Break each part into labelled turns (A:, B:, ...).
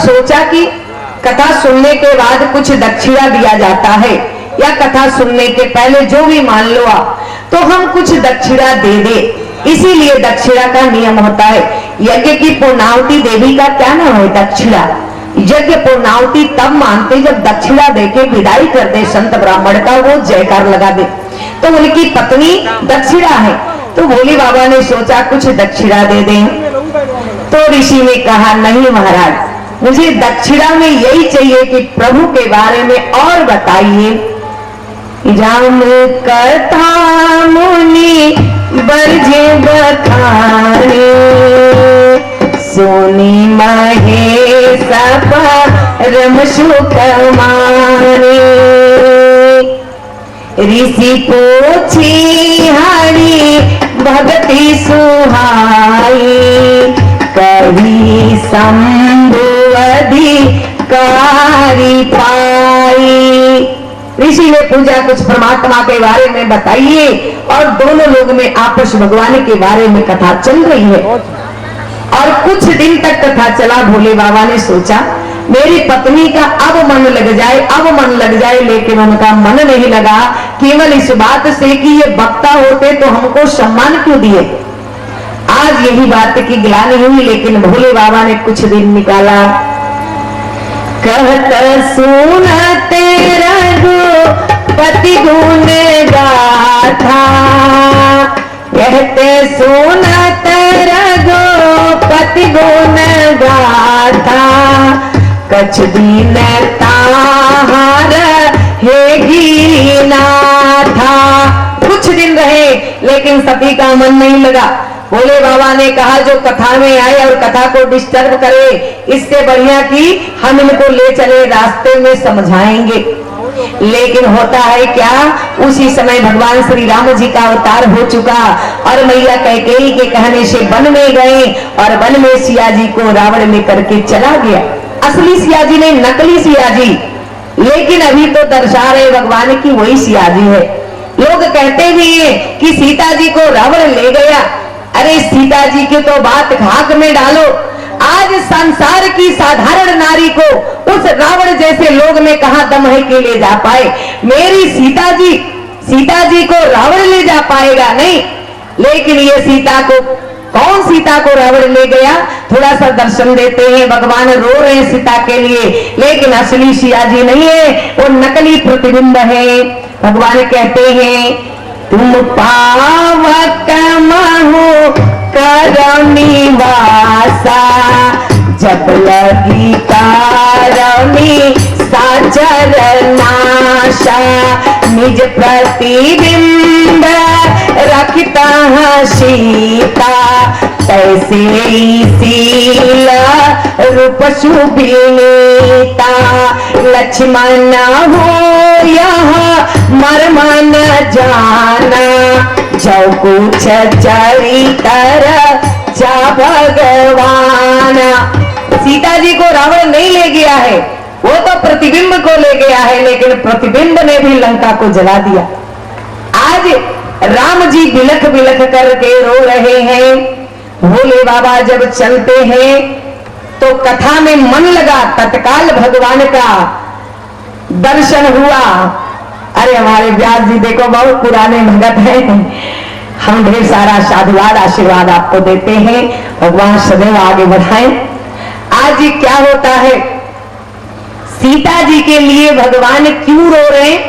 A: सोचा कि कथा सुनने के बाद कुछ दक्षिणा दिया जाता है, या कथा सुनने के पहले जो भी मान लो तो हम कुछ दक्षिणा दे दे। इसीलिए दक्षिणा का नियम होता है। यज्ञ की पूर्णाहुति देवी का क्या नाम है? दक्षिणा। यज्ञ पूर्णाहुति तब मानते जब दक्षिणा देके विदाई कर दे संत ब्राह्मण का, वो जयकार लगा दे। तो उनकी पत्नी दक्षिणा है, तो भोले बाबा ने सोचा कुछ दक्षिणा दे दें। तो ऋषि ने कहा नहीं महाराज, मुझे दक्षिणा में यही चाहिए कि प्रभु के बारे में और बताइए। राम कथा मुनि बरजे बखाने, सोनी महेश परम सुख माने। ऋषि पूछी हरि भक्ति सुहाई, कही शंभु अधिकारी पाई। ऋषि ने पूछा कुछ परमात्मा के बारे में बताइए, और दोनों लोग में आपस भगवान के बारे में कथा चल रही है। और कुछ दिन तक कथा चला। भोले बाबा ने सोचा मेरी पत्नी का अब मन लग जाए, अब मन लग जाए, लेकिन उनका मन नहीं लगा, केवल इस बात से कि ये वक्ता होते तो हमको सम्मान क्यों दिए। आज यही बात की ग्लानि हुई, लेकिन भोले बाबा ने कुछ दिन निकाला। कहत सुनते रघुपति गुण गाथा, कहते सुनते रघुपति गुण गाथा, कछ दिन ताहार हे गिरिनाथा। कुछ दिन रहे, लेकिन सती का मन नहीं लगा। भोले बाबा ने कहा जो कथा में आए और कथा को डिस्टर्ब करे, इससे बढ़िया कि हम इनको ले चले, रास्ते में समझाएंगे। लेकिन होता है क्या, उसी समय भगवान श्री राम जी का अवतार हो चुका, और मैया कैकेयी के कहने से वन में गए, और वन में सिया जी को रावण लेकर के चला गया। असली सिया जी नहीं, नकली सिया जी, लेकिन अभी तो दर्शा रहे भगवान की वही सिया जी है। लोग कहते भी हैं कि सीता जी को रावण ले गया। अरे सीता जी की तो बात खाक में डालो। आज संसार की साधारण नारी को उस रावण जैसे लोग में कहा दम है कि ले जा पाए। मेरी सीता जी को रावण ले जा पाएगा नहीं। लेकिन ये सीता को, कौन सीता को रावण ले गया, थोड़ा सा दर्शन देते हैं। भगवान रो रहे हैं सीता के लिए, लेकिन असली सिया जी नहीं है, वो नकली प्रतिबिंब है। भगवान कहते हैं तुम पावक महु करमी वासा, जब लगी कारणी साचर नाशा, निज प्रतिबिंब रखता सीता, तैसे शील रूप सुभिनीता। लक्ष्मण हो यह मर्म न जाना, जो कुछ चरितर जा भगवान। सीता जी को रावण नहीं ले गया है, वो तो प्रतिबिंब को ले गया है, लेकिन प्रतिबिंब ने भी लंका को जला दिया। आज राम जी बिलख बिलख करके रो रहे हैं। भोले बाबा जब चलते हैं तो कथा में मन लगा, तत्काल भगवान का दर्शन हुआ। अरे हमारे व्यास जी देखो बहुत पुराने भगत हैं, हम ढेर सारा साधुवाद आशीर्वाद आपको देते हैं, भगवान सदैव आगे बढ़ाएं। आज क्या होता है, सीता जी के लिए भगवान क्यों रो रहे हैं?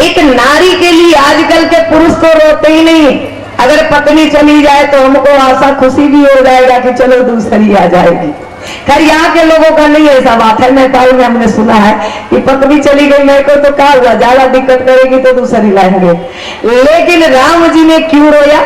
A: एक नारी के लिए आजकल के पुरुष तो रोते ही नहीं। अगर पत्नी चली जाए तो हमको आशा खुशी भी हो जाएगा कि चलो दूसरी आ जाएगी। खैर यहाँ के लोगों का नहीं ऐसा बात है। नेपाल में हमने सुना है कि पत्नी चली गई मेरे को तो क्या हुआ, ज्यादा दिक्कत करेगी तो दूसरी लाएंगे। लेकिन राम जी ने क्यों रोया?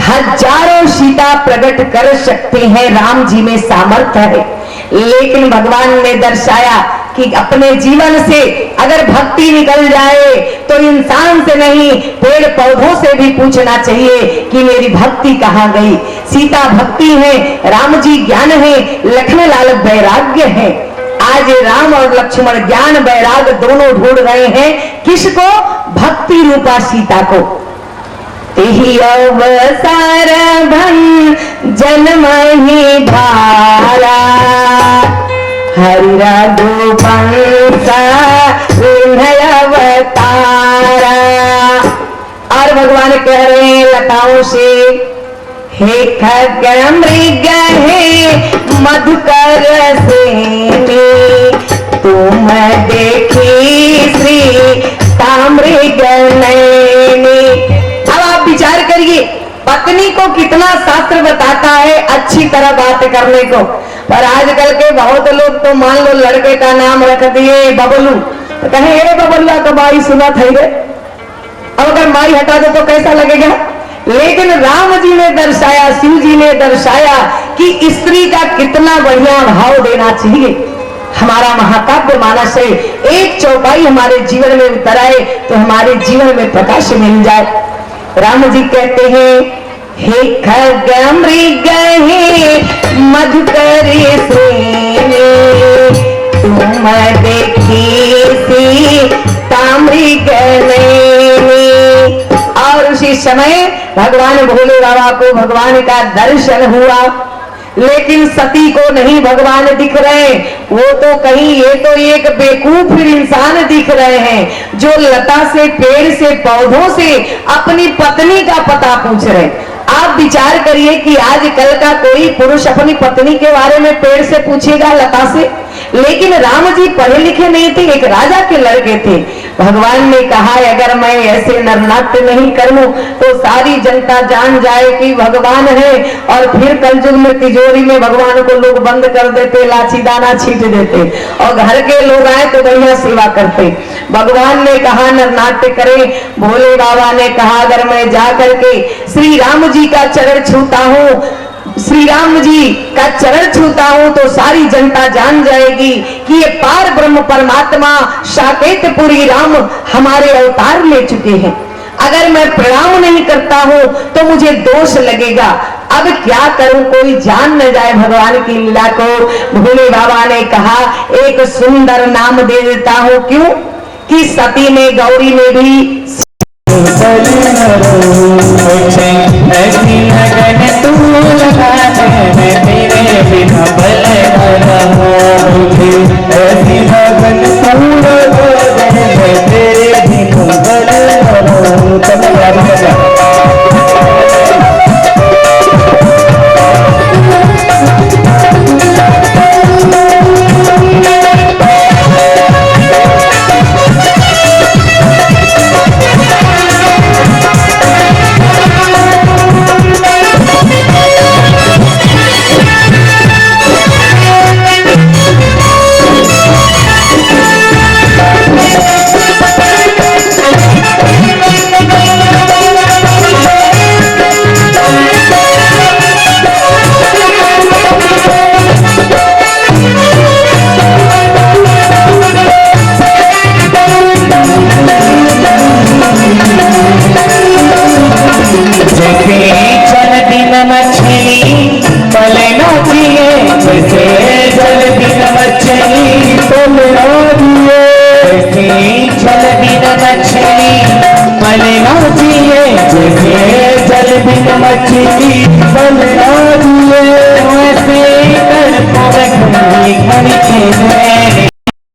A: हजारों सीता प्रकट कर सकते हैं, राम जी में सामर्थ्य है, लेकिन भगवान ने दर्शाया कि अपने जीवन से अगर भक्ति निकल जाए तो इंसान से नहीं, पेड़ पौधों से भी पूछना चाहिए कि मेरी भक्ति कहाँ गई। सीता भक्ति है, राम जी ज्ञान है, लक्ष्मणलाल वैराग्य है। आज राम और लक्ष्मण ज्ञान वैराग्य दोनों ढूंढ रहे हैं, किसको? भक्ति रूपा सीता को। तेहि अवसर भन जन्म ही भारा, हरि रघुवंश अवतारा। और भगवान कह रहे हैं लताओं से, हे खग मृग हे मधुकर सेने, तुम देखी श्री ताम्रिक नयनी। अब आप विचार करिए, पत्नी को कितना शास्त्र बताता है अच्छी तरह बात करने को, पर आजकल के बहुत लोग तो मान लो लड़के का नाम रख दिए बबलू, तो कहे ए बबलुआ तो माई सुना था रे, अब अगर माई हटा दो तो कैसा लगेगा। लेकिन राम जी ने दर्शाया, शिव जी ने दर्शाया कि स्त्री का कितना बढ़िया भाव देना चाहिए। हमारा महाकाव्य मानस है, एक चौपाई हमारे जीवन में उतर आए तो हमारे जीवन में प्रकाश मिल जाए। राम जी कहते हैं, हे खग मृग हे मधुकर सेने, तुम देखी सी ताम्रिक नयनी। और उसी समय भगवान भोले बाबा को भगवान का दर्शन हुआ, लेकिन सती को नहीं भगवान दिख रहे, वो तो कहीं ये तो एक बेवकूफ इंसान दिख रहे हैं जो लता से, पेड़ से, पौधों से अपनी पत्नी का पता पूछ रहे। आप विचार करिए कि आजकल का कोई पुरुष अपनी पत्नी के बारे में पेड़ से पूछेगा, लता से? लेकिन राम जी पढ़े लिखे नहीं थे, एक राजा के लड़के थे। भगवान ने कहा अगर मैं ऐसे नरनाट्य नहीं करूं तो सारी जनता जान जाए कि भगवान है, और फिर कलयुग में तिजोरी में भगवान को लोग बंद कर देते, लाची दाना छीट देते, और घर के लोग आए तो बढ़िया सेवा करते। भगवान ने कहा नरनाट्य करें। भोले बाबा ने कहा अगर मैं जा करके श्री राम जी का चरण छूता हूं, श्री राम जी का चरण छूता हूं तो सारी जनता जान जाएगी कि ये पार ब्रह्म परमात्मा साकेतपुरी राम हमारे अवतार ले चुके हैं। अगर मैं प्रणाम नहीं करता हूं तो मुझे दोष लगेगा। अब क्या करूं, कोई जान न जाए भगवान की लीला को। भोले बाबा ने कहा एक सुंदर नाम दे देता हूं। क्यों? कि सती में, गौरी में भी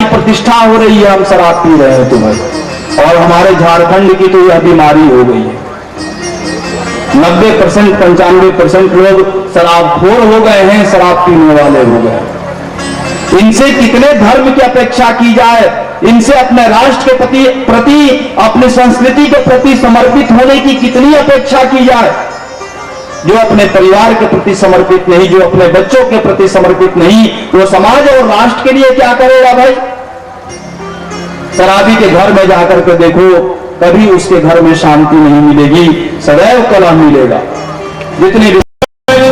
B: प्रतिष्ठा हो रही है, हम शराब पी रहे हैं तुम्हें, और हमारे झारखंड की तो यह बीमारी हो गई है। 90% 95% लोग शराबखोर हो गए हैं, शराब पीने वाले हो गए। इनसे कितने धर्म की अपेक्षा की जाए, इनसे अपने राष्ट्र के प्रति अपनी संस्कृति के प्रति समर्पित होने की कितनी अपेक्षा की जाए। जो अपने परिवार के प्रति समर्पित नहीं, जो अपने बच्चों के प्रति समर्पित नहीं, वो समाज और राष्ट्र के लिए क्या करेगा भाई? शराबी के घर में जाकर के देखो, कभी उसके घर में शांति नहीं मिलेगी, सदैव कलह मिलेगा। जितनी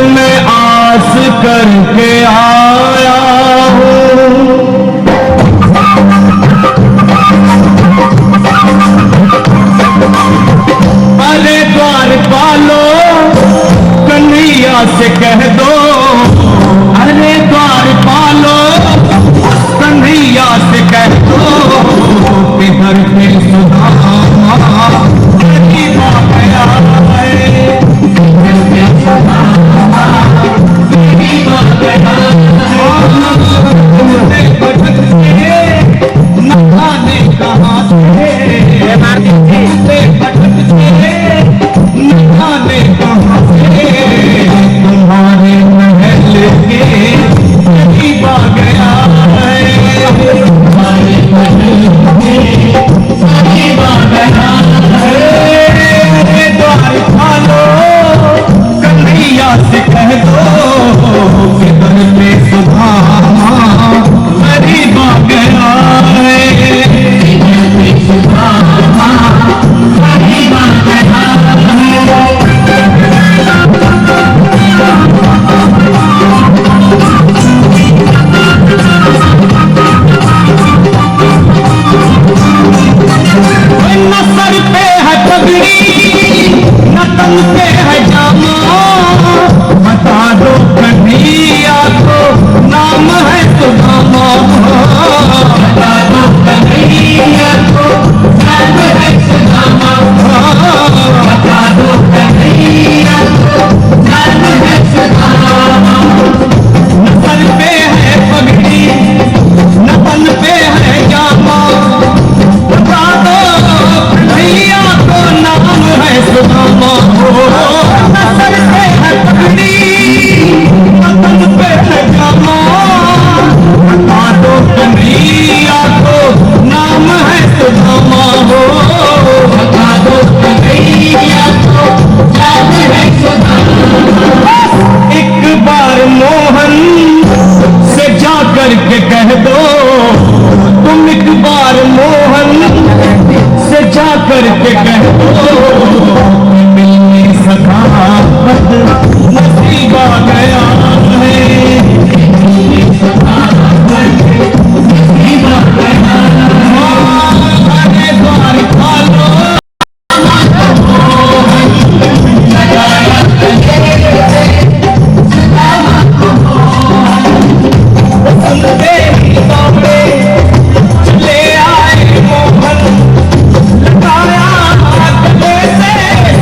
C: मैं आस करके आया हूँ, अरे द्वार पालो कन्हैया से कह दो, अरे द्वार पालो कन्हैया से कह दो, इधर फिर सुदामा गया है, कह दो, तुम एक बार मोहन से जा करके कह दो, मिलने सखावत नसीब आ गया है। अरे द्वार खोलो, सुनते ही दौड़े ले आए मोहन, लगाया हाथ में से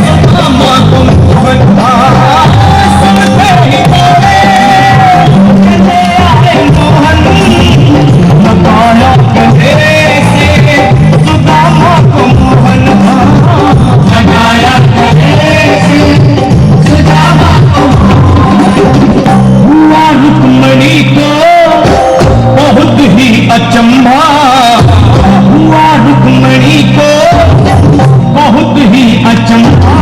C: सुदामा को मोहन। सुनते ही दौड़े ले आए मोहन, लगाया गले से सुदामा को मोहन। लगाया गले से सुदामा को हुआ रुक्मणी को बहुत ही अचंभा, हुआ रुक्मणी को बहुत ही अचंभा।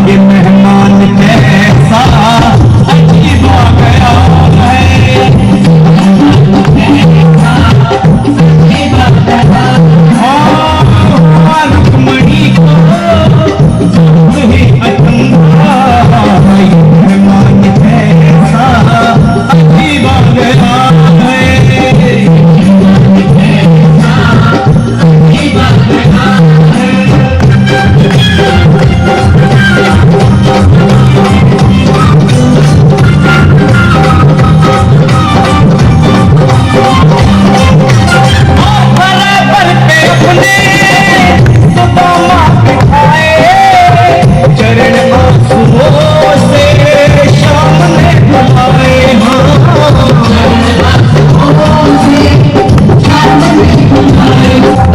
C: ये मेहमान कैसा अजीब आ गया है, हुआ रुक्मणी को बहुत ही अचंभा। ये मेहमान कैसा अजीब आ गया है। बराबर पे अपने सुदामा बिठाए, चरण आंसुओं से शाम ने बुलाए।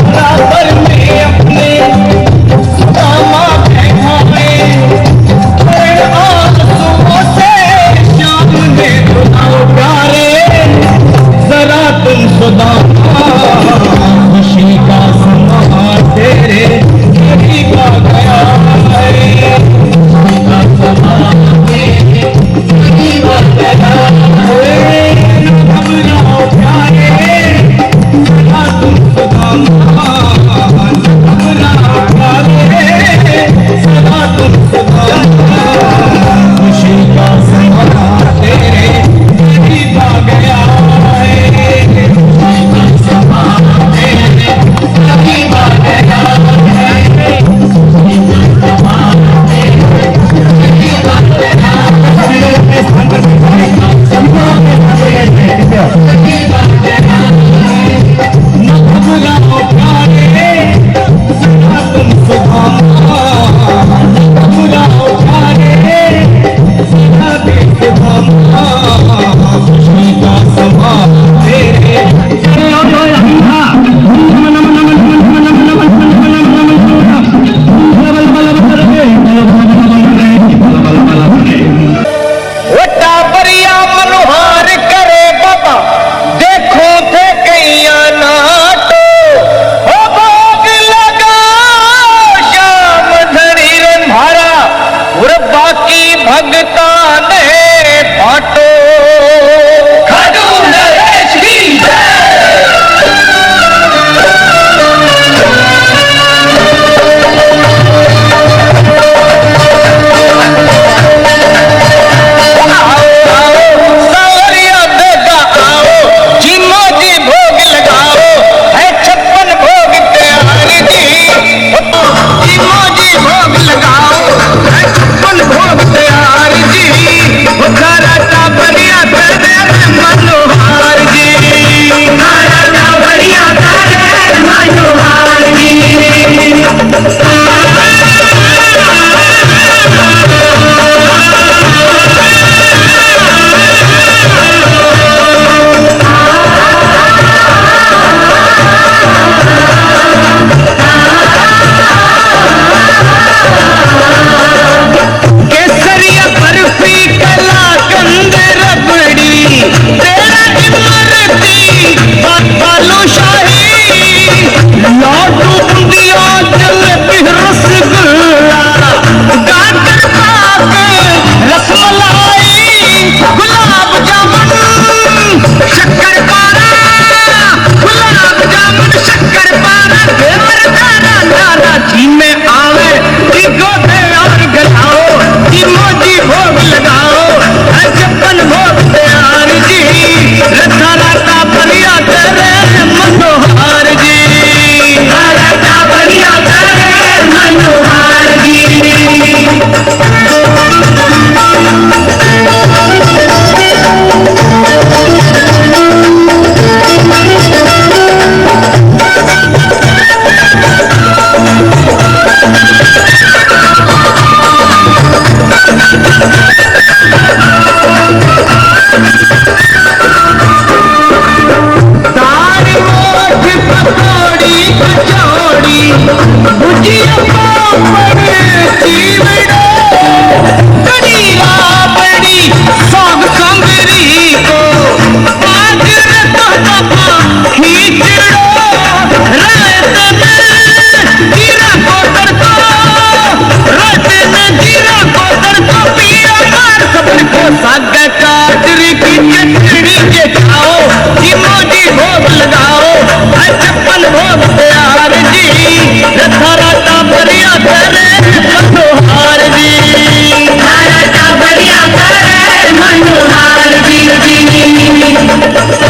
C: बराबर में अपने सुदामा बिठाए, चरण आंसुओं से शाम ने बुलाओ। प्यारे जरा तुम सुदामा, खुशी का समा तेरे करीब आ गया है। खुशी का समा तेरे करीब आ गया है। घबराओ प्यारे, जरा तुम सुदामा, घबराओ प्यारे, जरा तुम सुदामा, खुशी का समा तेरे करीब आ गया है। खुशी का समा तेरे करीब आ गया है। खुशी का समा तेरे करीब आ गया है। न घबराओ प्यारे, जरा तुम सुदामा, न घबराओ प्यारे, जरा तुम सुदामा, खुशी का समा तेरे। टाबरिया मनोहार करे बाबा, देखो थे कैया नाटो, हो भोग लगा श्याम धरी रंधारा, और बाकी भगता ने बाटो। खाटू नरेश की शक्कर पारा है